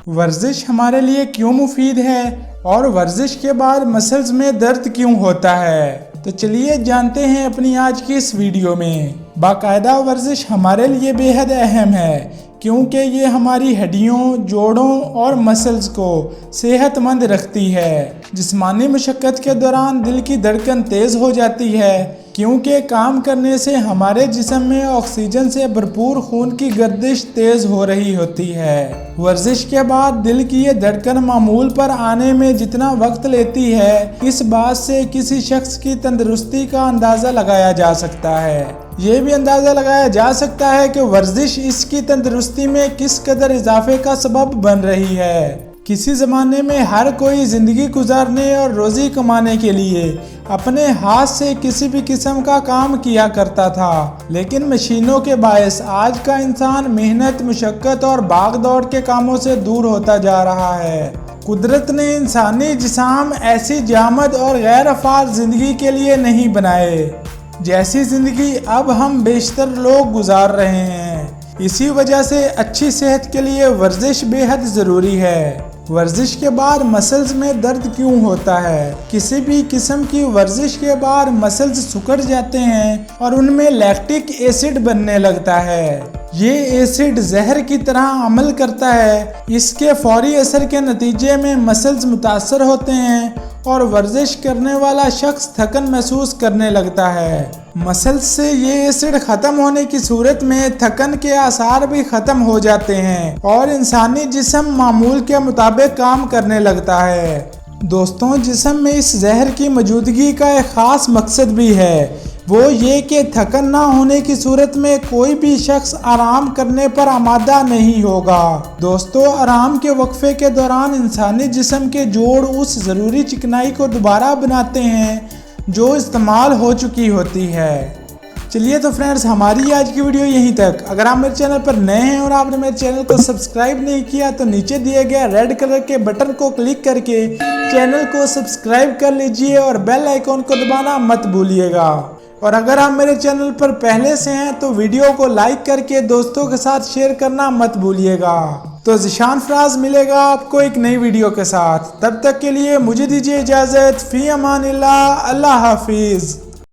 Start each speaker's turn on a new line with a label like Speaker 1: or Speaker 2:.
Speaker 1: ورزش ہمارے لیے کیوں مفید ہے اور ورزش کے بعد مسلز میں درد کیوں ہوتا ہے؟ تو چلیے جانتے ہیں اپنی آج کی اس ویڈیو میں۔ باقاعدہ ورزش ہمارے لیے بے حد اہم ہے کیونکہ یہ ہماری ہڈیوں، جوڑوں اور مسلز کو صحت مند رکھتی ہے۔ جسمانی مشقت کے دوران دل کی دھڑکن تیز ہو جاتی ہے کیونکہ کام کرنے سے ہمارے جسم میں آکسیجن سے بھرپور خون کی گردش تیز ہو رہی ہوتی ہے۔ ورزش کے بعد دل کی یہ دھڑکن معمول پر آنے میں جتنا وقت لیتی ہے، اس بات سے کسی شخص کی تندرستی کا اندازہ لگایا جا سکتا ہے۔ یہ بھی اندازہ لگایا جا سکتا ہے کہ ورزش اس کی تندرستی میں کس قدر اضافے کا سبب بن رہی ہے۔ کسی زمانے میں ہر کوئی زندگی گزارنے اور روزی کمانے کے لیے اپنے ہاتھ سے کسی بھی قسم کا کام کیا کرتا تھا، لیکن مشینوں کے باعث آج کا انسان محنت، مشقت اور بھاگ دوڑ کے کاموں سے دور ہوتا جا رہا ہے۔ قدرت نے انسانی جسم ایسی جامد اور غیر فعال زندگی کے لیے نہیں بنائے جیسی زندگی اب ہم بیشتر لوگ گزار رہے ہیں۔ اسی وجہ سے اچھی صحت کے لیے ورزش بے حد ضروری ہے۔ ورزش کے بعد مسلز میں درد کیوں ہوتا ہے؟ کسی بھی قسم کی ورزش کے بعد مسلز سکڑ جاتے ہیں اور ان میں لیکٹک ایسڈ بننے لگتا ہے۔ یہ ایسڈ زہر کی طرح عمل کرتا ہے۔ اس کے فوری اثر کے نتیجے میں مسلز متاثر ہوتے ہیں اور ورزش کرنے والا شخص تھکن محسوس کرنے لگتا ہے۔ مسلز سے یہ ایسڈ ختم ہونے کی صورت میں تھکن کے آثار بھی ختم ہو جاتے ہیں اور انسانی جسم معمول کے مطابق کام کرنے لگتا ہے۔ دوستوں، جسم میں اس زہر کی موجودگی کا ایک خاص مقصد بھی ہے، وہ یہ کہ تھکن نہ ہونے کی صورت میں کوئی بھی شخص آرام کرنے پر آمادہ نہیں ہوگا۔ دوستو، آرام کے وقفے کے دوران انسانی جسم کے جوڑ اس ضروری چکنائی کو دوبارہ بناتے ہیں جو استعمال ہو چکی ہوتی ہے۔ چلیے تو فرینڈز، ہماری آج کی ویڈیو یہیں تک۔ اگر آپ میرے چینل پر نئے ہیں اور آپ نے میرے چینل کو سبسکرائب نہیں کیا تو نیچے دیے گئے ریڈ کلر کے بٹن کو کلک کر کے چینل کو سبسکرائب کر لیجئے اور بیل آئیکن کو دبانا مت بھولیے گا۔ اور اگر آپ میرے چینل پر پہلے سے ہیں تو ویڈیو کو لائک کر کے دوستوں کے ساتھ شیئر کرنا مت بھولیے گا۔ تو ذیشان فراز ملے گا آپ کو ایک نئی ویڈیو کے ساتھ۔ تب تک کے لیے مجھے دیجیے اجازت۔ فی امان اللہ، اللہ حافظ۔